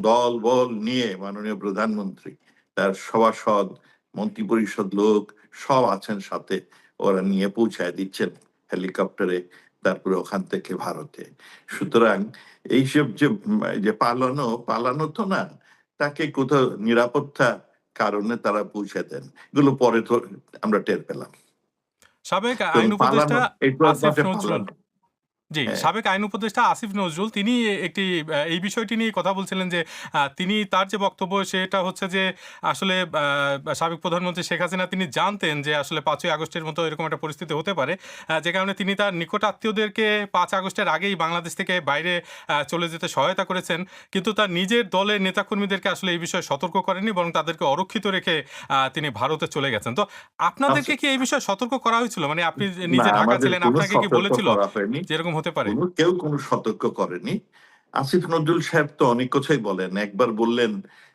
দল বল নিয়ে মাননীয় প্রধানমন্ত্রী, তার সভাসদ, মন্ত্রিপরিষদ লোক সব আছেন সাথে। ওরা নিয়ে পৌঁছায় দিচ্ছেন হেলিকপ্টারে, তারপরে ওখান থেকে ভারতে। সুতরাং এইসব যে পালানো তো না, তাকে কোথাও নিরাপত্তা কারণে তারা পৌঁছে দেন। এগুলো পরে তো আমরা টের পেলাম। সাবেক তো আইন উপদেষ্টা পালানো, একটু আসিফ নজরুল, পালানো। জি, হ্যাঁ। সাবেক আইন উপদেষ্টা আসিফ নজরুল তিনি একটি এই বিষয়টি নিয়ে কথা বলছিলেন যে তিনি তার যে বক্তব্য সেটা হচ্ছে যে আসলে সাবেক প্রধানমন্ত্রী শেখ হাসিনা তিনি জানতেন যে আসলে ৫ই আগস্টের মতো এরকম একটা পরিস্থিতি হতে পারে, যে কারণে তিনি তার নিকট আত্মীয়দেরকে ৫ আগস্টের আগেই বাংলাদেশ থেকে বাইরে চলে যেতে সহায়তা করেছেন, কিন্তু তার নিজের দলের নেতাকর্মীদেরকে আসলে এই বিষয়ে সতর্ক করেননি, বরং তাদেরকে অরক্ষিত রেখে তিনি ভারতে চলে গেছেন। তো আচ্ছা, আপনাদেরকে কি এই বিষয়ে সতর্ক করা হয়েছিল? মানে আপনি না, নিজে ঢাকা আমাদের ছিলেন, কোনো আপনাকে কি সতর্ক বলেছিল করা হয়নি। যে এরকম হতে পারে? কেউ কোনো সতর্ক করেনি। আসিফ নজরুল সাহেব তো অনেক কথাই বলেন। একবার বললেন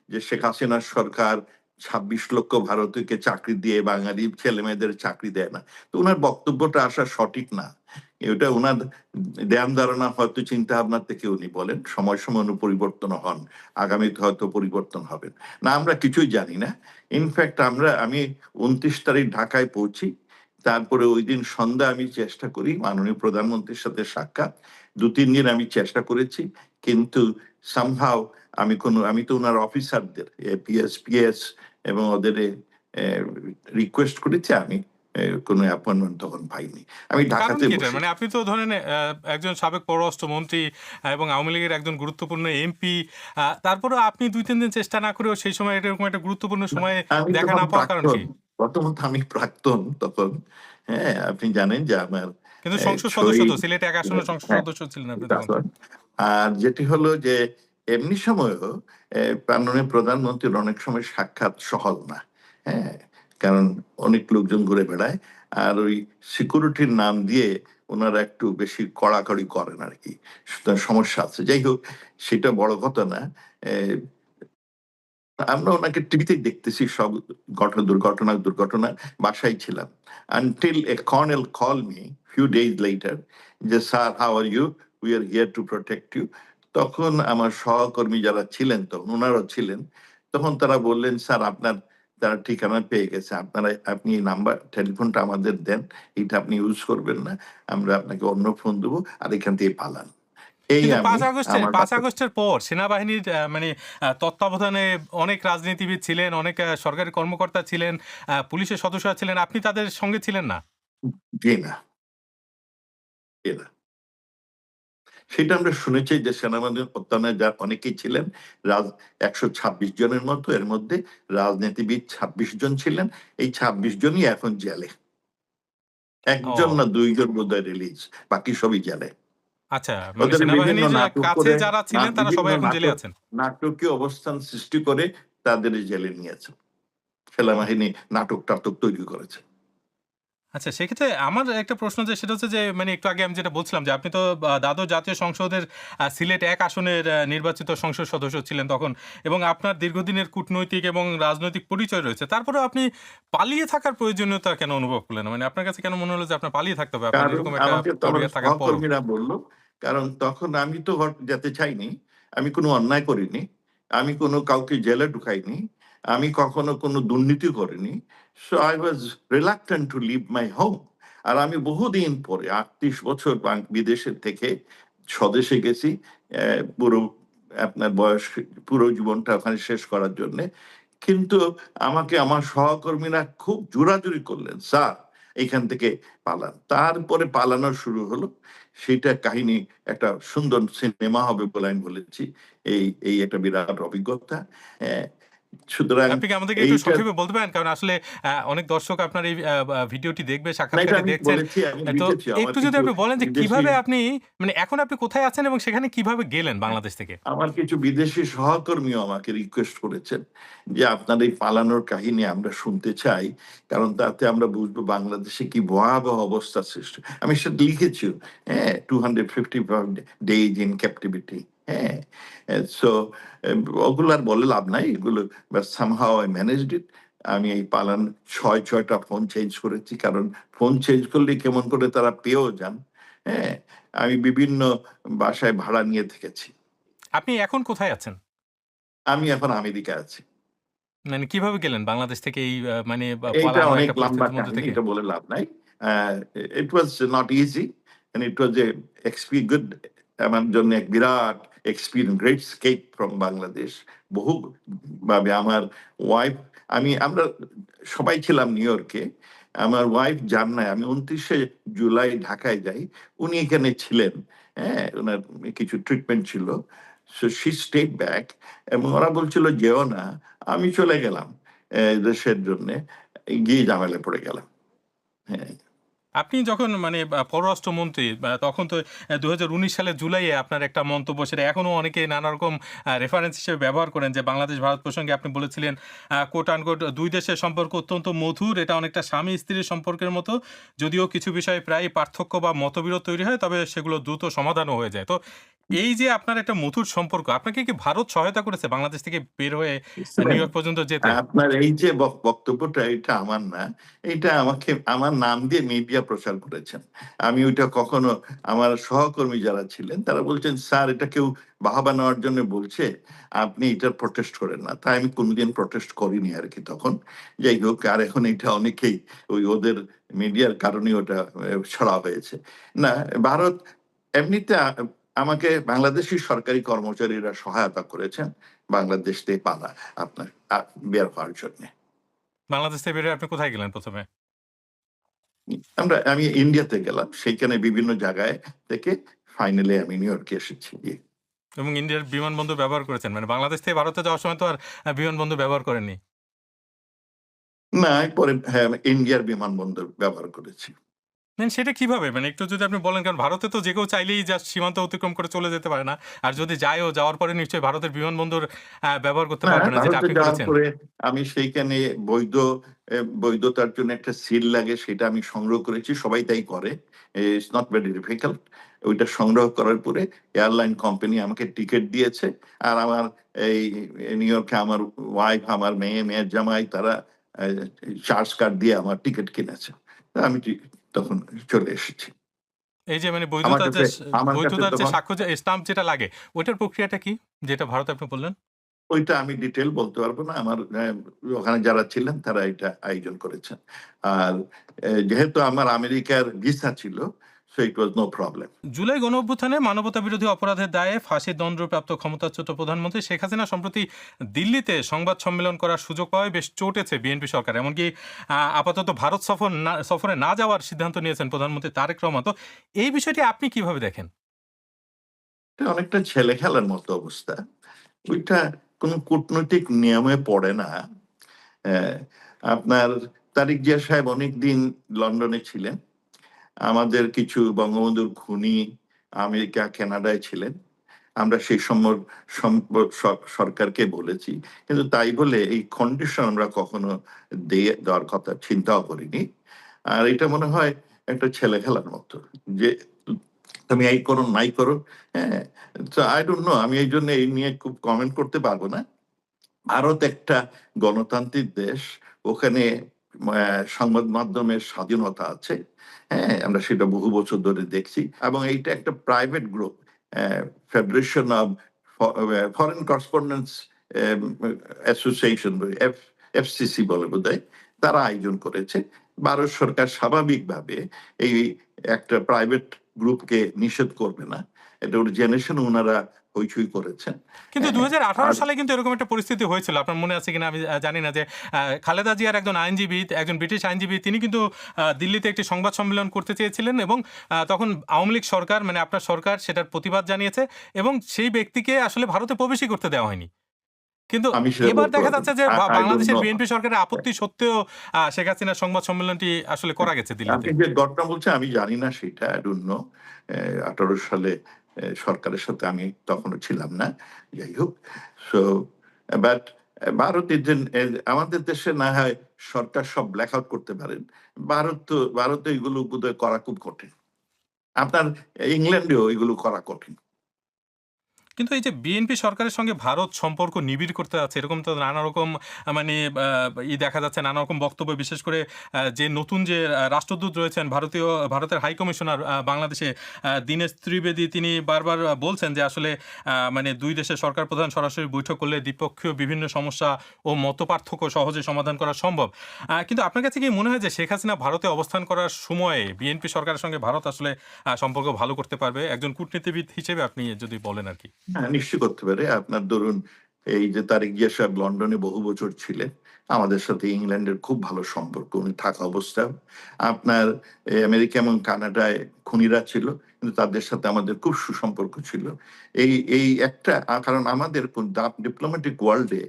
যে শেখ হাসিনার সরকার ২৬ লক্ষ ভারতীয়কে চাকরি দিয়ে বাঙালি ছেলেমেয়েদের চাকরি দেয় না। তো উনার বক্তব্যটা আসা সঠিক না। এটা উনার ধ্যান ধারণা, হয়তো চিন্তা ভাবনা থেকে উনি বলেন। সময় সময় উনি পরিবর্তন হন। আগামীতে হয়তো পরিবর্তন হবেন। না, আমরা কিছুই জানি না। ইনফ্যাক্ট আমি ২৯ তারিখ ঢাকায় পৌঁছি। তারপরে ঐদিন সন্ধ্যায় আমি চেষ্টা করি মাননীয় প্রধানমন্ত্রীর সাথে সাক্ষাৎ। ২-৩ দিন আমি চেষ্টা করেছি। কিন্তু সামহাউ আমি তো উনার অফিসারদের পিএস এবং ওদের রিকোয়েস্ট করেছি। আমি কোনো অ্যাপয়েন্টমেন্ট তখন পাইনি। আমি কারণ ঢাকাতে কি এটার? বসে মানে আপনি তো ধরেন একজন সাবেক পররাষ্ট্রমন্ত্রী এবং আওয়ামী লীগের একজন গুরুত্বপূর্ণ এমপি। তারপরেও আপনি ২-৩ দিন চেষ্টা না করেও সেই সময় এরকম একটা গুরুত্বপূর্ণ না, সময়ে আমি দেখা তখন না পাওয়ার কারণ প্রাক্তন। কি? প্রথমত আমি প্রাক্তন তখন। হ্যাঁ, আপনি জানেন যে আমার কিন্তু সংসদ সদস্য ছই তো সিলেটে ১ আসনের সংসদ হ্যাঁ, সদস্য ছিলেন আপনি তখন। তখন। আর যেটি হলো যে এমনি সময়েও মাননীয় প্রধানমন্ত্রীর অনেক সময় সাক্ষাৎ সহজ না। হ্যাঁ? কারণ অনেক লোকজন ঘুরে বেড়ায়। আর ওই সিকিউরিটির নাম দিয়ে উনারা একটু বেশি কড়াকড়ি করেন আরকি। সুতরাং সমস্যা আছে। যাই হোক, সেটা বড় কথা না। এ আমরা ওনাকে টিভিতেই দেখতেছি সব দুর্ঘটনা। বাসায় ছিলাম। Until a colonel called me few days later যে, "sir, how are you? We are here to protect you." তখন আমার সহকর্মী যারা ছিলেন তখন, উনারাও ছিলেন। তখন তারা বললেন, "স্যার, তারা ঠিকানা পেয়ে গেছে। আপনি এই টেলিফোনটা আমাদের দেন। এটা আপনি ইউজ করবেন না। আমরা আপনাকে অন্য ফোন দেবো। আর এখান থেকে পালান।" এই কিন্তু আমি আমার ৫ বাসা। আগস্টের পর সেনাবাহিনীর মানে তত্ত্বাবধানে অনেক রাজনীতিবিদ ছিলেন, অনেক সরকারি কর্মকর্তা ছিলেন, পুলিশের সদস্যরা ছিলেন। আপনি তাদের সঙ্গে ছিলেন না? জি না, জি না। সেটা আমরা শুনেছি যে সেনাবাহিনীর অত্যানে যা অনেকেই ছিলেন। রাজ ১২৬ জনের মতো, এর মধ্যে রাজনীতিবিদ ২৬ জন ছিলেন। এই ২৬ জনই এখন জেলে। ১ জন ও না ২ জন বোধহয় রিলিজ। বাকি সবই জেলে। আচ্ছা, মানে ওদের বিভিন্ন সেনাবাহিনীর নাটক কাছে করে, যারা ছিলেন তারা বিভিন্ন সবাই এখন জেলে আছেন। নাটকীয় অবস্থান সৃষ্টি করে তাদের জেলে নিয়েছে। সেনাবাহিনী নাটক-টাটক তৈরি করেছে। আচ্ছা, সেক্ষেত্রে আমার একটা প্রশ্ন যে সেটা হচ্ছে যে মানে একটু আগে আমি যেটা বলছিলাম যে আপনি তো দ্বাদশ জাতীয় সংসদের সিলেট ১ আসনের নির্বাচিত সংসদ সদস্য ছিলেন তখন, এবং আপনার দীর্ঘদিনের কূটনৈতিক এবং রাজনৈতিক পরিচয় রয়েছে। তারপরেও আপনি পালিয়ে থাকার প্রয়োজনীয়তা কেন অনুভব করলেন? মানে আপনার কাছে কেন মনে হলো যে আপনার পালিয়ে থাকতে হবে আপনার কারণ এরকম একটা আমাকে তো আমার পরিবার থাকার পরও? সহকর্মীরা বলল, কারণ তখন আমি তো যেতে চাইনি। আমি কোনো অন্যায় করিনি। আমি কোনো কাউকে জেলে ঢুকাইনি। আমি কখনো কোনো দুর্নীতি করিনি। So I was reluctant to leave my home. আর আমি বহুদিন পরে ৩৮ বছর বিদেশে থেকে স্বদেশে গেছি। পুরো আপনার পুরো জীবনটা ওখানে শেষ করার জন্যে। কিন্তু আমাকে আমার সহকর্মীরা খুব জোরাজুরি করলেন, "স্যার, এখান থেকে পালান।" তারপরে পালানো শুরু হলো। সেইটা কাহিনী একটা সুন্দর সিনেমা হবে বলে আমি বলেছি। এই একটা বিরাট অভিজ্ঞতা। অ্যা সুতরাং আপনি কি আমাদেরকে একটু এইটা সংক্ষেপে বলতে পারেন? কারণ আসলে অনেক দর্শক আপনার এই ভিডিওটি দেখবে, না, এটা সাক্ষাৎকারটি আমি দেখছেন। বলেছি, আমি তো লিখেছি। আমার একটু যদি কিছু আপনি বলেন যে বিদেশি কিভাবে আপনি মানে এখন আপনি কোথায় আছেন এবং সেখানে কিভাবে গেলেন বাংলাদেশ থেকে? আমার কিছু বিদেশি সহকর্মীও আমাকে রিকোয়েস্ট করেছেন যে, "আপনার এই পালানোর কাহিনী আমরা শুনতে চাই। কারণ তাতে আমরা বুঝবো বাংলাদেশে কি ভয়াবহ অবস্থা সৃষ্টি।" আমি সেটা লিখেছিও। হ্যাঁ? 255 ডেইজ ইন ক্যাপটিভিটি। হ্যাঁ? সো ওগুলো আর বলে লাভ নাই। এগুলো বাট সামহাউ আই ম্যানেজড ইট। আমি এই ৬ টা ফোন চেঞ্জ করেছি। কারণ ফোন চেঞ্জ করলে কেমন করে তারা পেয়েও যান। হ্যাঁ? আমি বিভিন্ন বাসায় ভাড়া নিয়ে থেকেছি। আপনি এখন কোথায় আছেন? আমি এখন আমেরিকা আছি। মানে কিভাবে গেলেন বাংলাদেশ থেকে এই মানে এইটা পালানো অনেক একটা লম্বা পরিস্থিতির মধ্যে কাহিনী। থেকে? এটা বলে লাভ নাই। Uh it was not easy and it was a good আমার জন্য এক বিরাট experience, great escape from Bangladesh. বহু ভাবে আমার ওয়াইফ আমরা সবাই ছিলাম নিউ ইয়র্কে। আমার ওয়াইফ যান নাই। আমি ২৯শে জুলাই ঢাকায় যাই। উনি এখানে ছিলেন। হ্যাঁ? উনার কিছু ট্রিটমেন্ট ছিল। সো শি স্টেড ব্যাক এবং ওরা বলছিল, "যেও না।" আমি চলে গেলাম। দেশের জন্যে গিয়ে ঝামেলায় পড়ে গেলাম। হ্যাঁ, আপনি যখন মানে পররাষ্ট্রমন্ত্রী তখন তো ২০১৯ সালের জুলাইয়ে আপনার একটা মন্তব্য সেটা এখনো অনেকে নানা রকম রেফারেন্স হিসেবে ব্যবহার করেন যে বাংলাদেশ ভারত প্রসঙ্গে আপনি বলেছিলেন কোট আনকোট ২ দেশের সম্পর্ক অত্যন্ত মধুর, এটা অনেকটা স্বামী-স্ত্রীর সম্পর্কের মতো। যদিও কিছু বিষয়ে প্রায়ই পার্থক্য বা মতবিরোধ তৈরি হয় তবে সেগুলো দ্রুত সমাধানও হয়ে যায়। তো এই যে আপনার একটা মধুর সম্পর্ক, আপনাকে কি ভারত সহায়তা করেছে বাংলাদেশ থেকে বের হয়ে নিউ বুঝতে ইয়র্ক পর্যন্ত যেতে? আপনার এই যে বক্তব্যটা এটা আমার না। এইটা আমাকে আমার নাম দিয়ে মিডিয়া প্রচার করেছেন। আমি ওইটা কখনো আমার সহকর্মী যারা ছিলেন তারা বলছেন, "স্যার এটা কেউ বাহবা নেওয়ার জন্য বলছে। আপনি এটার প্রটেস্ট করেন না।" তাই আমি কোনদিন প্রটেস্ট করিনি আরকি তখন। যাই হোক আর এখন এটা অনেকেই ওদের মিডিয়ার কারণে ওটা ছড়া হয়েছে। না ভারত এমনিতে আমাকে বাংলাদেশী সরকারি কর্মচারীরা সহায়তা করেছেন। বাংলাদেশ থেকে আপনার বের হওয়ার জন্যে। বাংলাদেশ থেকে বের হয়ে আপনি কোথায় গেলেন ১ম এ? আমি ইন্ডিয়াতে গেলাম। সেইখানে বিভিন্ন জায়গায় থেকে ফাইনালি আমি নিউ ইয়র্কে এসেছি। জি। এবং ইন্ডিয়ার বিমানবন্দর ব্যবহার করেছেন। মানে বাংলাদেশ থেকে ভারতে যাওয়ার সময় তো আর বিমানবন্দর ব্যবহার করেননি। না পরে হ্যাঁ, ইন্ডিয়ার বিমানবন্দর ব্যবহার করেছি। সেটা কিভাবে? মানে একটু যদি আপনি বলেন, কারণ ভারতে তো যে কেউ চাইলেই জাস্ট সীমান্ত অতিক্রম করে চলে যেতে পারে না। আর যদি যায়ও, যাওয়ার পরে নিশ্চয়ই ভারতের বিমানবন্দর ব্যবহর করতে না, পারবে না, যেটা ভারতে আপনি যাওয়ার করেছেন। পরে আমি সেইখানে বৈধতার জন্য একটা সিল লাগে সেটা আমি সংগ্রহ করেছি। সবাই তাই করে। It's not very difficult. ওইটা সংগ্রহ করার পরে এয়ারলাইন কোম্পানি আমাকে টিকেট দিয়েছে। আর আমার এই নিউ ইয়র্কে আমার ওয়াইফ, আমার মেয়ের জামাই তারা আ চার্জ কার্ড দিয়ে আমার টিকেট কিনেছে। আমি তখন চলে এসেছি। এই যে মানে আমার বৈধতার যে কাছে আমার কাছে বৈধতার যে তখন সাক্ষ্য যে স্টাম্প যেটা লাগে, ওইটার প্রক্রিয়াটা কি? যেটা ভারতে আপনি বললেন? ওইটা আমি ডিটেইল বলতে পারব না। আমার ওখানে যারা ছিলেন তারা এটা আয়োজন করেছেন। আর যেহেতু আমার আমেরিকার ভিসা ছিল, so it was no problem. July গণঅভ্যুত্থানে মানবতাবিরোধী অপরাধের দায়ে ফাঁসির দণ্ডপ্রাপ্ত ক্ষমতাচ্যুত প্রধানমন্ত্রী শেখ হাসিনা সম্প্রতি দিল্লিতে সংবাদ সম্মেলন করার সুযোগ পাওয়ায় বেশ চটেছে বিএনপি সরকার। এমনকি আপাতত ভারত সফরে না যাওয়ার সিদ্ধান্ত নিয়েছেন প্রধানমন্ত্রী তারেক রহমান। তো এই বিষয়টি আপনি কিভাবে দেখেন? এটা অনেকটা ছেলে খেলার মতো অবস্থা। ওইটা কোন কূটনৈতিক নিয়মে পড়ে না। অ্যা আপনার তারিক জিয়া সাহেব অনেকদিন লন্ডনে ছিলেন। আমাদের কিছু বঙ্গবন্ধুর খুনি আমেরিকা, কানাডায় ছিলেন। আমরা সেই সরকারকে বলেছি। কিন্তু তাই বলে এই কন্ডিশন আমরা কখনো দেওয়ার কথা চিন্তাও করিনি। আর এটা মনে হয় একটা ছেলে খেলার মতো। যে তুমি এই করো, নাই করো। হ্যাঁ? সো আই ডোন্ট নো আমি এইজন্য এই নিয়ে খুব কমেন্ট করতে পারব না। ভারত একটা গণতান্ত্রিক দেশ। ওখানে সংবাদ মাধ্যমের স্বাধীনতা আছে। হ্যাঁ? আমরা সেটা বহু বছর ধরে দেখছি এবং এইটা একটা private group. Federation of foreign correspondents um association FCC বলে বোধহয়। তারা আয়োজন করেছে। ভারত সরকার স্বাভাবিকভাবে এই একটা প্রাইভেট গ্রুপকে নিষেধ করবে না। এটা ওর জেনেশন উনারা হইচই করেছেন। কিন্তু হ্যাঁ? ২০১৮ আর সালে কিন্তু এরকম একটা পরিস্থিতি হয়েছিল। আপনার মনে আছে কিনা আমি জানি না যে খালেদা জিয়ার একজন আইনজীবী, একজন ব্রিটিশ আইনজীবী, তিনি কিন্তু দিল্লিতে একটি সংবাদ সম্মেলন করতে চেয়েছিলেন এবং তখন আওয়ামী লীগ সরকার মানে আপনার সরকার সেটার প্রতিবাদ জানিয়েছে এবং সেই ব্যক্তিকে আসলে ভারতে প্রবেশই করতে দেওয়া হয়নি। কিন্তু আমি সেটা এবার বলতে দেখা পারব না। যাচ্ছে যে আই ডোন্ট বাংলাদেশের নো। বিএনপি সরকারের আপত্তি সত্ত্বেও শেখ হাসিনার সংবাদ সম্মেলনটি আসলে করা গেছে দিল্লিতে। আপনি যে ঘটনা বলছেন আমি জানি না সেটা। I don't know. ১৮ সালে সরকারের সাথে আমি তখনো ছিলাম না। যাই হোক। সো বাট ভারতের যে আমাদের দেশে না হয় সরকার সব ব্ল্যাক আউট করতে পারেন। ভারতে এগুলো বোধহয় করা খুব কঠিন। আপনার ইংল্যান্ডেও এগুলো করা কঠিন। কিন্তু এই যে বিএনপি সরকারের সঙ্গে ভারত সম্পর্ক নিবিড় করতে যাচ্ছে এরকম তো নানা রকম মানে দেখা যাচ্ছে নানা রকম বক্তব্য, বিশেষ করে যে নতুন যে রাষ্ট্রদূত রয়েছেন ভারতের হাই কমিশনার বাংলাদেশে দীনেশ ত্রিবেদী, তিনি বারবার বলছেন যে আসলে মানে দুই দেশের সরকার প্রধান সরাসরি বৈঠক করলে দ্বিপক্ষীয় বিভিন্ন সমস্যা ও মতপার্থক্য সহজে সমাধান করা সম্ভব। কিন্তু আপনার কাছে কি মনে হয় যে শেখ হাসিনা ভারতে অবস্থান করার সময়ে বিএনপি সরকারের সঙ্গে ভারত আসলে সম্পর্ক ভালো করতে পারবে? একজন কূটনীতিবিদ হিসেবে আপনি যদি বলেন আর কি। হ্যাঁ, নিশ্চয় করতে পারে। আপনার ধরুন, এই যে তারেক জিয়া সাহেব লন্ডনে বহু বছর ছিলেন, আমাদের সাথে ইংল্যান্ডের খুব ভালো সম্পর্ক উনি থাকা অবস্থায়। আপনার আমেরিকা এবং কানাডায় খুনিরা ছিল, কিন্তু তাদের সাথে আমাদের খুব সুসম্পর্ক ছিল। এই এই একটা কারণ আমাদের ডিপ্লোম্যাটিক ওয়ার্ল্ডে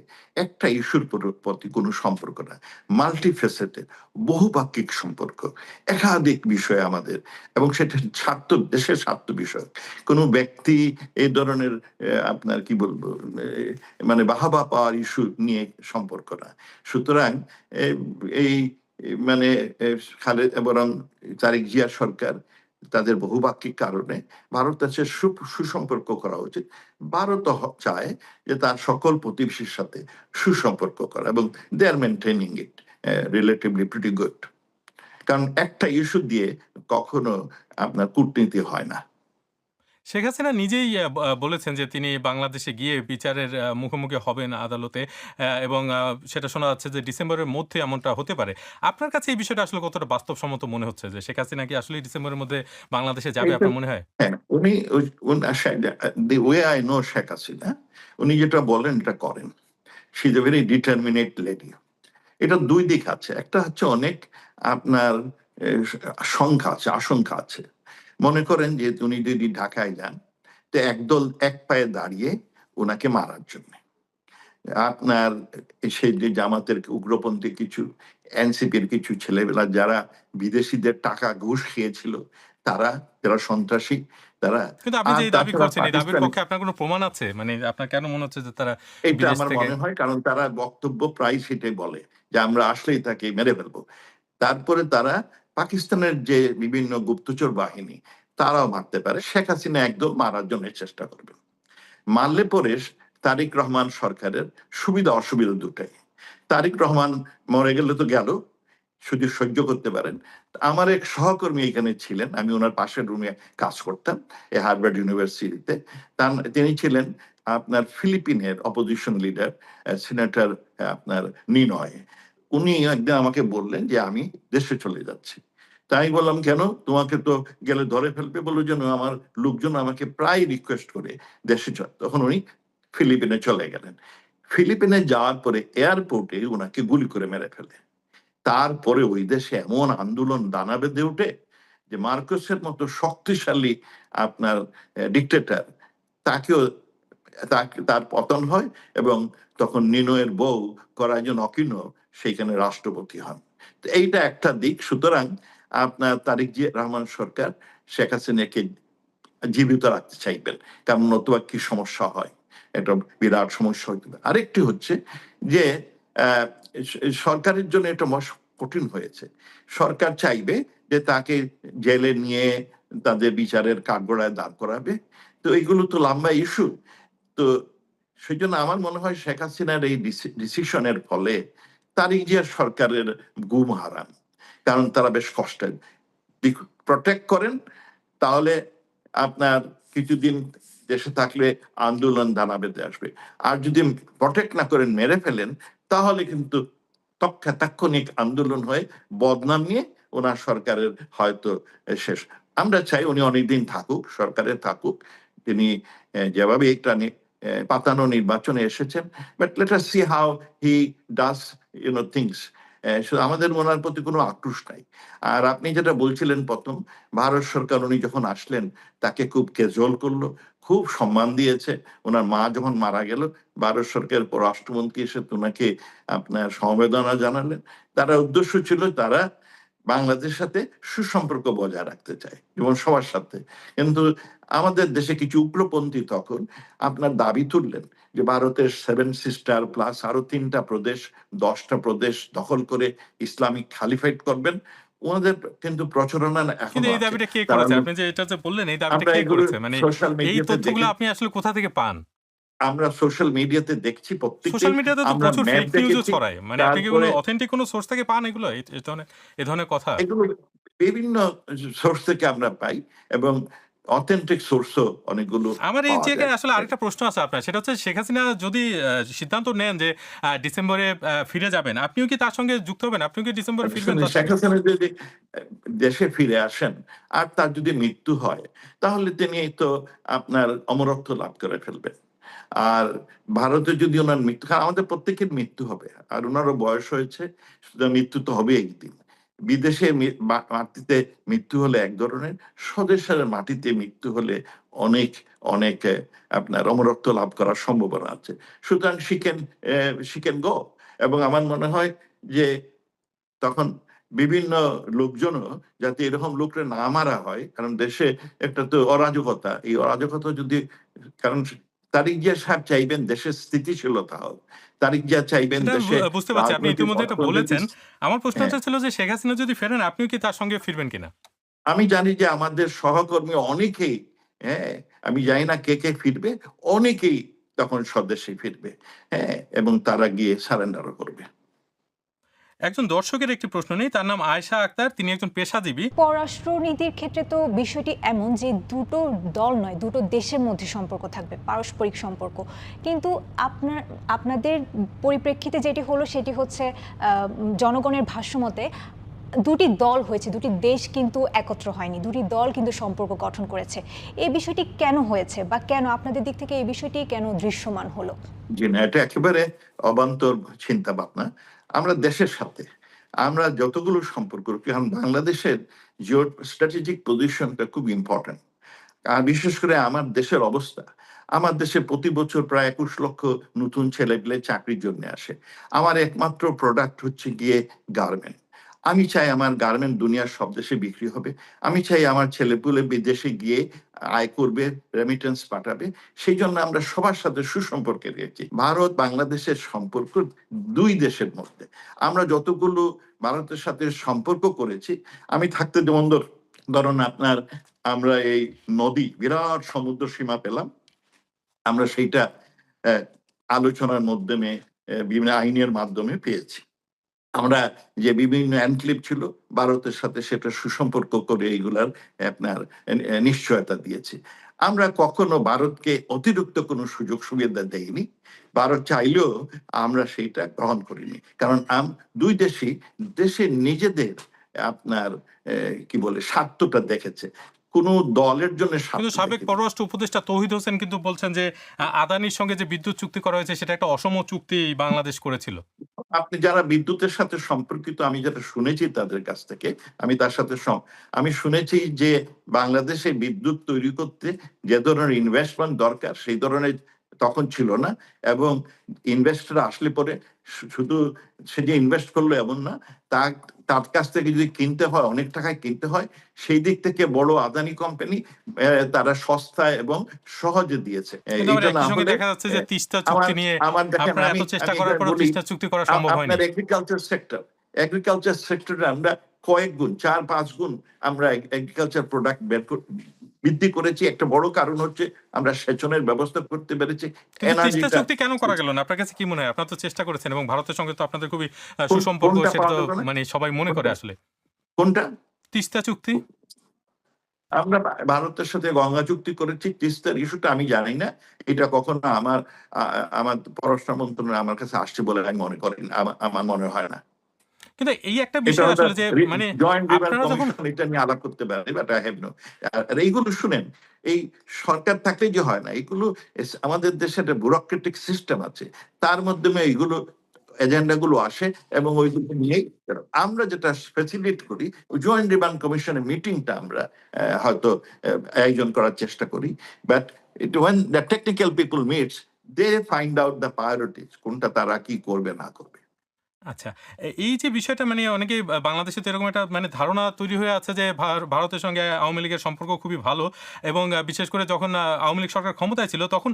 একটা ইস্যুর প্রতি কোনো সম্পর্ক না, মাল্টিফেসেটেড, বহুপাক্ষিক সম্পর্ক, একাধিক বিষয় আমাদের, এবং সেটা স্বার্থ, দেশের স্বার্থ বিষয়। কোনো ব্যক্তি এই ধরনের আপনার কি বলবো মানে বাহাবা পাওয়ার ইস্যু নিয়ে সম্পর্ক না। সুতরাং এই মানে খালেদ বরং তারেক জিয়া সরকার তাদের বহুপাক্ষিক কারণে ভারতের সাথে সুসম্পর্ক করা উচিত। ভারত চায় যে তার সকল প্রতিবেশীর সাথে সুসম্পর্ক করা, এবং they are maintaining it relatively pretty good. কারণ একটা ইস্যু দিয়ে কখনো আপনার কূটনীতি হয় না। শেখ হাসিনা নিজেই বলেছেন যে তিনি বাংলাদেশে গিয়ে বিচারের মুখোমুখি হবেন আদালতে, এবং সেটা শোনা যাচ্ছে যে ডিসেম্বরের মধ্যে এমনটা হতে পারে। আপনার কাছে এই বিষয়টা আসলে কতটা বাস্তবসম্মত মনে হচ্ছে যে শেখ হাসিনা কি আসলেই ডিসেম্বরের মধ্যে বাংলাদেশে যাবে, এইটা আপনার মনে হয়? হ্যাঁ, the way I know Sheikh Hasina, উনি যেটা বলেন এটা করেন। She is a very determinant lady. এটা দুই দিক আছে। একটা হচ্ছে অনেক আপনার সংখ্যা আছে, আশঙ্কা আছে। মনে করেন যে উনি যদি ঢাকায় যান, তো একদল এক পায়ে দাঁড়িয়ে ওনাকে মারার জন্য। আপনার সেই যে জামাতের উগ্রপন্থী কিছু, এনসিপির কিছু ছেলেবেলা যারা বিদেশিদের টাকা ঘুষ খেয়েছিল, তারা যারা সন্ত্রাসী, তারা। কিন্তু আপনি যে আর এই দাবি তাছাড়া করছেন, এই দাবির পাকিস্তান, পক্ষে আপনার কোনো প্রমাণ আছে? মানে আপনার কেন মনে হচ্ছে যে তারা এটা বিদেশ আমার থেকে? মনে হয়, কারণ তারা বক্তব্য প্রায় সেটাই বলে যে আমরা আসলেই তাকে মেরে ফেলবো। তারপরে তারা পাকিস্তানের যে বিভিন্ন গুপ্তচর বাহিনী, তারাও মারতে পারে। শেখ হাসিনা একদম মারার জন্য চেষ্টা করবে। মারলে পরে তারেক রহমান সরকারের সুবিধা অসুবিধা দুটাই। তারেক রহমান মরে গেলে তো গেল, শুধু সহ্য করতে পারেন। আমার এক সহকর্মী এখানে ছিলেন, আমি ওনার পাশের রুমে কাজ করতাম এই হার্ভার্ড ইউনিভার্সিটিতে। তিনি ছিলেন আপনার ফিলিপিনের অপোজিশন লিডার, সিনেটর আপনার নিনয়। উনি একদিন আমাকে বললেন যে আমি দেশে চলে যাচ্ছি। তাই বললাম কেন, তোমাকে তো গেলে ধরে ফেলবে, বললো যেন আমার লোকজন আমাকে প্রায় রিকোয়েস্ট করে দেশে চল। তখন উনি ফিলিপিনে চলে গেলেন। ফিলিপিনে যাওয়ার পরে এয়ারপোর্টে ওনাকে গুলি করে মেরে ফেলে। তারপরে ওই দেশে এমন আন্দোলন দানা বেঁধে ওঠে যে মার্কোসের মতো শক্তিশালী আপনার ডিক্টেটর, তাকেও তার পতন হয়, এবং তখন নিনোয়ের বউ করাইজন অকিনো সেইখানে রাষ্ট্রপতি হন। তো এইটা একটা দিক। সুতরাং আপনার তারেক জিয়া রহমান সরকার শেখ হাসিনাকে জীবিত রাখতে চাইবেন, কারণ নতুবা কি সমস্যা হয়, একটা বিরাট সমস্যা হইতে পারে। আরেকটি হচ্ছে যে আহ, সরকারের জন্য এটা কঠিন হয়েছে। সরকার চাইবে যে তাকে জেলে নিয়ে তাদের বিচারের কাঠগড়ায় দাঁড় করাবে। তো এইগুলো তো লম্বা ইস্যু। তো সেই জন্য আমার মনে হয় শেখ হাসিনার এই ডিসিশনের ফলে তারেক জিয়ার সরকারের গুম হারান। কারণ তারা বেশ কষ্টে প্রটেক্ট করেন, তাহলে আপনার কিছুদিন দেশে থাকলে আন্দোলন দানা বেঁধে আসবে। আর যদি প্রটেক্ট না করেন, মেরে ফেলেন, তাহলে কিন্তু তাৎক্ষণিক আন্দোলন হয়ে বদনাম নিয়ে ওনার সরকারের হয়তো শেষ। আমরা চাই উনি অনেকদিন থাকুক, সরকারে থাকুক। তিনি যেভাবে একটা পাতানো নির্বাচনে এসেছেন, but let us see how he does things. আমাদের ওনার প্রতি কোনো আক্রোশ নাই। আর আপনি যেটা বলছিলেন প্রথম, ভারত সরকার উনি যখন আসলেন তাকে খুব ক্যাজুয়াল করলো, খুব সম্মান দিয়েছে। ওনার মা যখন মারা গেল, ভারত সরকারের পররাষ্ট্রমন্ত্রী এসে ওনাকে আপনার সমবেদনা জানালেন। তারা উদ্দেশ্য ছিল তারা বাংলাদেশের সাথে সুসম্পর্ক বজায় রাখতে চায় এবং সবার সাথে। কিন্তু আমাদের দেশে কিছু উগ্রপন্থী তখন আপনার দাবি তুললেন যে ভারতের 7 সিস্টার প্লাস আরো 3টা প্রদেশ, 10টা প্রদেশ দখল করে ইসলামিক খালিফাইট করবেন। ওনাদের কিন্তু প্রচারণা কিন্তু এখনো এই আছে। দাবিটা কে তারা করেছে? আপনি যে এটা যে বললেন, এই দাবিটা আমরা কে এগুলো করেছে? মানে সোশ্যাল এই মিডিয়াতে তথ্যগুলো আপনি আসলে কোথা থেকে পান? আমরা সোশ্যাল মিডিয়াতে দেখছি প্রত্যেকদিন। সোশ্যাল মিডিয়াতে তো আমরা প্রচুর ম্যাপ ফেক নিউজও দেখেছি। ছড়ায়। মানে আপনি কি কোনো তারপরে অথেন্টিক কোনো সোর্স থেকে পান এগুলো? এই ধরনের কথা? এগুলো বিভিন্ন সোর্স থেকে আমরা পাই এবং অথেন্টিক সোর্সও অনেকগুলো আমার এই পাওয়া যায়। জায়গায় আসলে আরেকটা প্রশ্ন আছে আপনার। সেটা হচ্ছে শেখ হাসিনা যদি সিদ্ধান্ত নেন যে ডিসেম্বরে ফিরে যাবেন, আপনিও কি তার সঙ্গে যুক্ত হবেন? আপনিও কি ডিসেম্বরে ফিরবেন শুনুন, তার শেখ সঙ্গে? হাসিনা যদি দেশে ফিরে আসেন আর তার যদি মৃত্যু হয়, তাহলে তিনি তো আপনার অমরত্ব লাভ করে ফেলবেন। আর ভারতে যদি ওনার মৃত্যু, কারণ আমাদের প্রত্যেকের মৃত্যু হবে, আর ওনারও বয়স হয়েছে, সুতরাং মৃত্যু তো হবে একদিন। বিদেশে মাটিতে মৃত্যু হলে এক ধরনের, স্বদেশের মাটিতে মৃত্যু হলে অনেক অনেক আপনার অমরত্ব লাভ করার সম্ভাবনা আছে। সুতরাং শিখেন গো। এবং আমার মনে হয় যে তখন বিভিন্ন লোকজনও যাতে এরকম লোকরে না মারা হয়, কারণ দেশে একটা তো অরাজকতা, এই অরাজকতা যদি, কারণ তারিক জিয়া সাহেব চাইবেন দেশের স্থিতিশীলতা হোক, তারিক জিয়া চাইবেন সেটা দেশে বুঝতে পারছি। আপনি রাজনৈতিক ইতিমধ্যে এটা অর্থনৈতিক। বলেছেন। আমার হ্যাঁ, প্রশ্নটা ছিল যে শেখ হাসিনা যদি ফেরেন, আপনিও কি তার সঙ্গে ফিরবেন কিনা? আমি জানি যে আমাদের সহকর্মী অনেকেই, হ্যাঁ, আমি জানি না কে কে ফিরবে, অনেকেই তখন স্বদেশে ফিরবে, হ্যাঁ, এবং তারা গিয়ে সারেন্ডারও করবে। একজন দর্শকের একটি প্রশ্ন নেই। তার নাম আয়েশা আক্তার। তিনি একজন পেশাজীবী। পররাষ্ট্রনীতির ক্ষেত্রে তো বিষয়টি এমন যে দুটো দল নয়, দুটো দেশের মধ্যে সম্পর্ক থাকবে, পারস্পরিক সম্পর্ক। কিন্তু আপনাদের পরিপ্রেক্ষিতে যেটি হলো সেটি হচ্ছে জনগণের ভাষ্যমতে দুটি দল হয়েছে, দুটি দেশ কিন্তু একত্র হয়নি, দুটি দল কিন্তু সম্পর্ক গঠন করেছে। এই বিষয়টি কেন হয়েছে বা কেন আপনাদের দিক থেকে এই বিষয়টি কেন দৃশ্যমান হলো? জি না, এটা একেবারে অবান্তর চিন্তা ভাবনা। আমরা দেশের সাথে আমরা যতগুলো সম্পর্ক, কারণ বাংলাদেশের জিও স্ট্র্যাটেজিক পজিশনটা খুব ইম্পর্টেন্ট। আর বিশেষ করে আমার দেশের অবস্থা, আমার দেশে প্রতি বছর প্রায় ২১ লক্ষ নতুন ছেলেপেলে চাকরির জন্য আসে। আমার একমাত্র প্রোডাক্ট হচ্ছে গিয়ে গার্মেন্ট। আমি চাই আমার গার্মেন্ট দুনিয়ার সব দেশে বিক্রি হবে। আমি চাই আমার ছেলেপুলে বিদেশে গিয়ে আয় করবে, রেমিটেন্স পাঠাবে। সেই জন্য আমরা সবার সাথে সুসম্পর্কে রেখেছি। ভারত বাংলাদেশের সম্পর্ক দুই দেশের মধ্যে। আমরা যতগুলো ভারতের সাথে সম্পর্ক করেছি, আমি থাকতে যেমন ধরুন আপনার, আমরা এই নদী, বিরাট সমুদ্র সীমা পেলাম, আমরা সেইটা আহ, আলোচনার মাধ্যমে, বিভিন্ন আইনের মাধ্যমে পেয়েছি। আমরা যে বিভিন্ন এনক্লেভ ছিল ভারতের সাথে, সেটা সুসম্পর্ক করে এইগুলার আপনার নিশ্চয়তা দিয়েছি। আমরা কখনো ভারতকে অতিরিক্ত কোনো সুযোগ সুবিধা দেইনি। ভারত চাইলেও আমরা সেইটা গ্রহণ করিনি, কারণ দুই দেশের নিজেদের আপনার কি বলে স্বার্থটা দেখেছে, কোনো দলের জন্য কিন্তু স্বার্থ সাবেক দেখেনি। পররাষ্ট্র উপদেষ্টা তৌহিদ হোসেন কিন্তু বলছেন যে আদানির সঙ্গে যে বিদ্যুৎ চুক্তি করা হয়েছে সেটা একটা অসম চুক্তি বাংলাদেশ করেছিল। আপনি যারা বিদ্যুতের সাথে সম্পর্কিত, আমি যেটা শুনেছি তাদের কাছ থেকে, আমি তার সাথে আমি শুনেছি যে বাংলাদেশে বিদ্যুৎ তৈরি করতে যে ধরনের ইনভেস্টমেন্ট দরকার সেই ধরনের তখন ছিল না, এবং ইনভেস্টর আসলে পরে শুধু সে যে ইনভেস্ট করলো এমন না, তার তার কাছ থেকে যদি কিনতে হয় অনেক টাকায় কিনতে হয়। সেই দিক থেকে বড় আদানি কোম্পানি তারা সস্তায় এবং সহজে দিয়েছে। কিন্তু আবার এইটা না একই সঙ্গে হলে দেখা যাচ্ছে যে তিস্তা আমার চুক্তি নিয়ে আমার দেখেন, আপনারা আমি এত চেষ্টা আমি এটা করার পরেও বলি, তিস্তা চুক্তি করা সম্ভব হয়নি। আপনার এগ্রিকালচার সেক্টরে আমরা কয়েক গুণ, ৪-৫ গুণ আমরা এগ্রিকালচার প্রোডাক্ট বৃদ্ধি করেছি। একটা বড় কারণ হচ্ছে আমরা সেচনের ব্যবস্থা করতে পেরেছি, কিন্তু তিস্তা এনার্জিটা। চুক্তি কেন করা গেল না? আপনার কাছে কি মনে হয়? আপনারা তো চেষ্টা করেছেন এবং ভারতের সঙ্গে তো আপনাদের খুবই সুসম্পর্ক, কোনটা সেটা পাওয়া তো গেল না? মানে সবাই মনে করে আসলে। কোনটা? তিস্তা চুক্তি? আমরা ভারতের সাথে গঙ্গা চুক্তি করেছি, তিস্তার ইস্যুটা আমি জানি না। এটা কখনো আমার পররাষ্ট্র মন্ত্রণালয় আমার কাছে আসছে বলে আমি মনে করি না, আমার মনে হয় না। কিন্তু এই একটা এটা বিষয় হলো আসলে যে মানে জয়েন্ট রিভার আপনারা যখন কমিশন, এটা নিয়ে আলাপ করতে পারে, বাট আই হ্যাভ নো। আর এইগুলো শুনেন, এই সরকার থাকলেই যে হয় না, এগুলো আমাদের দেশে একটা ব্যুরোক্রেটিক সিস্টেম আছে, তার মাধ্যমে এইগুলো এজেন্ডা গুলো আসে এবং ওইগুলো নিয়েই আমরা যেটা ফ্যাসিলিটেট করি, জয়েন্ট রিভার কমিশনের মিটিংটা আমরা হয়তো আয়োজন করার চেষ্টা করি। But when the technical people meets, they find out the priorities, কোনটা তারা কি করবে না করবে। আচ্ছা। এই যে বিষয়টা মানে অনেকেই বাংলাদেশে তো এরকম একটা মানে ধারণা তৈরি হয়ে আছে যে ভারতের সঙ্গে আওয়ামী লীগের সম্পর্ক খুবই ভালো এবং বিশেষ করে যখন আওয়ামী লীগ সরকার ক্ষমতায় ছিল তখন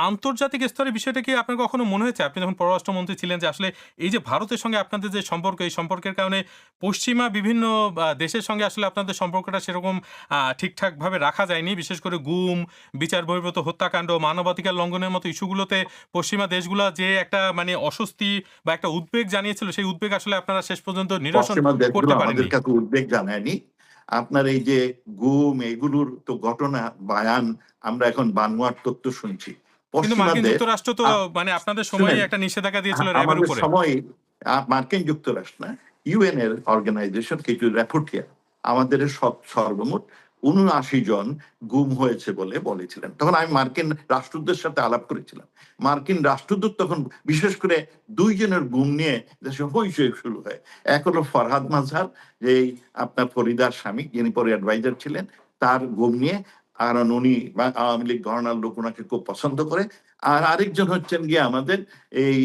আন্তর্জাতিক স্তরে বিষয়টা কি আপনার কখনো মনে হয়েছে? আপনি যখন পররাষ্ট্রমন্ত্রী ছিলেন যে আসলে এই যে ভারতের সঙ্গে আপনাদের যে সম্পর্ক, এই সম্পর্কের কারণে পশ্চিমা বিভিন্ন দেশের সঙ্গে আসলে আপনাদের সম্পর্কটা সেরকম ঠিকঠাকভাবে রাখা যায়নি। বিশেষ করে গুম, বিচার বহির্ভূত হত্যাকাণ্ড, মানবাধিকার লঙ্ঘনের মতো ইস্যুগুলোতে পশ্চিমা দেশগুলা যে একটা মানে অস্বস্তি বা একটা উদ্বেগ জানিয়েছিল, সেই উদ্বেগ আসলে আপনারা শেষ পর্যন্ত নিরসন পশ্চিমা দেশগুলো করতে আমাদের পারেননি। কাছে উদ্বেগ জানায়নি। আপনার এই যে গুম এগুলোর তো ঘটনা বায়ান আমরা এখন বানোয়াট তথ্য শুনছি। কিন্তু পশ্চিমা মার্কিন দেশ যুক্তরাষ্ট্র তো মানে আপনাদের শুনেন, সময়েই একটা নিষেধাজ্ঞা দিয়েছিল র‍্যাবের আমাদের উপরে। সময় মার্কিন যুক্তরাষ্ট্র না, ইউএন এর অর্গানাইজেশন কিছু রিপোর্টিয়া আমাদের সর্বমোট ৭৯ জন গুম হয়েছে বলে বলেছিলেন। তখন আমি মার্কিন রাষ্ট্রদূতের সাথে আলাপ করেছিলাম। মার্কিন রাষ্ট্রদূত তখন বিশেষ করে ২ জনের গুম নিয়ে দেশে হইচই শুরু হয়। এক হলো ফরহাদ মাজহার, যে আপনার ফরিদার স্বামী, যিনি পরে অ্যাডভাইজার ছিলেন, তার গুম নিয়ে। কারণ উনি আওয়ামী লীগ ঘরানার লোক ওনাকে খুব পছন্দ করে। আর আরেকজন হচ্ছেন গিয়ে আমাদের এই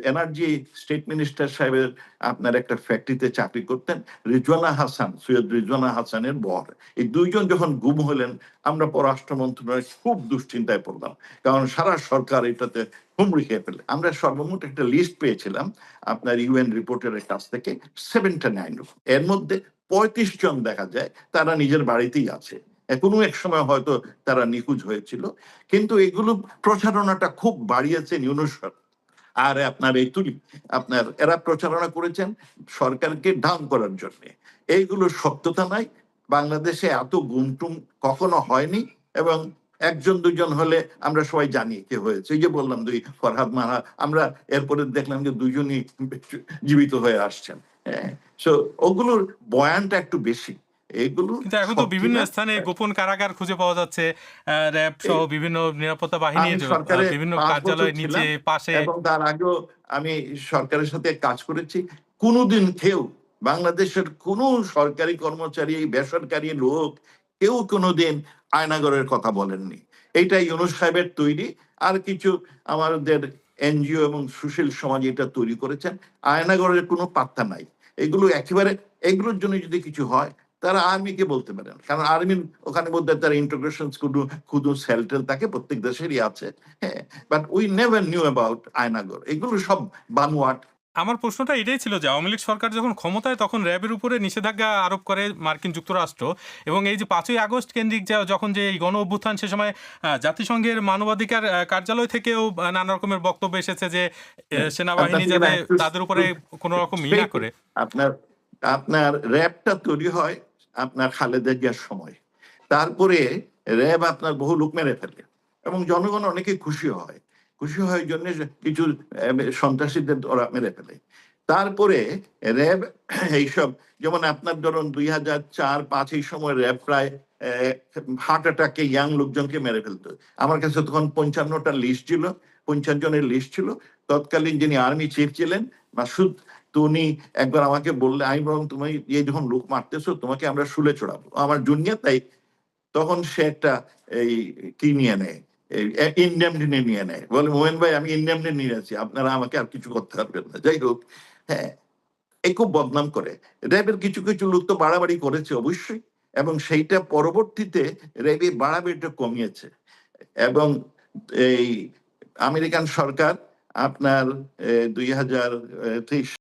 এনার্জি স্টেট মিনিস্টার সাহেবের আপনার একটা ফ্যাক্টরিতে চাকরি করতেন, রিজওয়ানা হাসান, সৈয়দ রিজওয়ানা হাসানের বর। এই ২ জন যখন গুম হলেন, আমরা পররাষ্ট্র মন্ত্রণালয় খুব দুশ্চিন্তায় পড়লাম। কারণ সারা সরকার এটাতে হুমড়ি খেয়ে ফেলে। আমরা সর্বমোট একটা লিস্ট পেয়েছিলাম আপনার ইউএন রিপোর্টারের কাছ থেকে 79। এর মধ্যে ৩৫ জন দেখা যায় তারা নিজের বাড়িতেই আছে। কোনো এক সময় হয়তো তারা নিখোঁজ হয়েছিল। কিন্তু এগুলো প্রচারণাটা খুব বাড়িয়েছেন ইউনূস সরকার। আর আপনার এই আপনার এরা প্রচারণা করেছেন সরকারকে ডাউন করার জন্য। এইগুলো সত্যতা নাই। বাংলাদেশে এত গুমটুম কখনো হয়নি, এবং ১ জন ২ জন হলে আমরা সবাই জানি কে হয়েছে। এই যে বললাম ২ ফরহাদ মাহা, আমরা এরপরে দেখলাম যে ২ জনই জীবিত হয়ে আসছেন। হ্যাঁ? সো ওগুলোর বয়ানটা একটু বেশি। এগুলো কিন্তু এখন তো সত্যি বিভিন্ন না। স্থানে গোপন কারাগার খুঁজে পাওয়া যাচ্ছে। র‍্যাব সহ বিভিন্ন নিরাপত্তা বাহিনীর আমি সরকারে বিভিন্ন ৫ বছর কার্যালয়ের নিচে, ছিলাম, পাশে। এবং তার আগেও আমি সরকারের সাথে কাজ করেছি। কোনদিন কেউ বাংলাদেশের কোন সরকারি কর্মচারী, বেসরকারি লোক কেউ কোনদিন আয়নাগরের কথা বলেননি। এইটা ইউনূস সাহেবের তৈরি। আর কিছু আমাদের এনজিও এবং সুশীল সমাজ এটা তৈরি করেছেন। আয়নাগরের কোনো পাত্তা নাই। এগুলো একেবারে, এগুলোর জন্য যদি কিছু হয় তারা আর্মিকে বলতে পারেন। কারণ আর্মির ওখানে বোধহয় তার ইন্টিগ্রেশন শুধু সেল-টেল থাকে, প্রত্যেক দেশেরই আছে। হ্যাঁ? But we never knew about Aynaghar. এগুলো সব বানোয়াট। আমার প্রশ্নটা এটাই ছিল যে আওয়ামী লীগ সরকার যখন ক্ষমতায় তখন র‍্যাবের উপরে নিষেধাজ্ঞা আরোপ করে মার্কিন যুক্তরাষ্ট্র এবং এই যে ৫ই আগস্ট কেন্দ্রিক যখন যে এই গণ অভ্যুত্থান, সে সময় জাতিসংঘের মানবাধিকার কার্যালয় থেকেও নানা রকমের বক্তব্য এসেছে যে আপনার সেনাবাহিনী থেকে না যাতে একটু তাদের উপরে কোনো রকম না করে। আপনার আপনার র‍্যাবটা তৈরি হয় আপনার খালেদা জিয়ার সময়। তারপরে র‍্যাব আপনার বহু লোক মেরে ফেলে, এবং জনগণ অনেকে খুশি হয়। খুশি হয় জন্য কিছু সন্ত্রাসীদের ওরা মেরে ফেলে। তারপরে র‍্যাব এইসব, যেমন আপনার ধরুন ২০০৪-৫ এই সময় র‍্যাব প্রায় হার্ট অ্যাটাকে ইয়াং লোকজনকে মেরে ফেলত। আমার কাছে তখন ৫৫টা লিস্ট ছিল, ৫০ জনের লিস্ট ছিল। তৎকালীন যিনি আর্মি চিফ ছিলেন মাসুদ, তো উনি একবার আমাকে বললে, আমি বরং তুমি এই যখন লোক মারতেছো তোমাকে আমরা শুলে চড়াবো। আমার জুনিয়র তাই। তখন সে একটা এই কি নিয়ে নেয়, এই ইনডেমনিটি নিয়ে নেয়। বলে, মোমেন ভাই আমি ইনডেমনিটি নিয়ে আছি, আপনারা আমাকে আর কিছু করতে পারবেন না। যাই হোক, হ্যাঁ, এই খুব বদনাম করে। র‍্যাবের কিছু লোক তো বাড়াবাড়ি করেছে অবশ্যই, এবং সেইটা পরবর্তীতে র‍্যাব এই বাড়াবাড়িটা কমিয়েছে। এবং এই আমেরিকান সরকার আপনার ২০২৩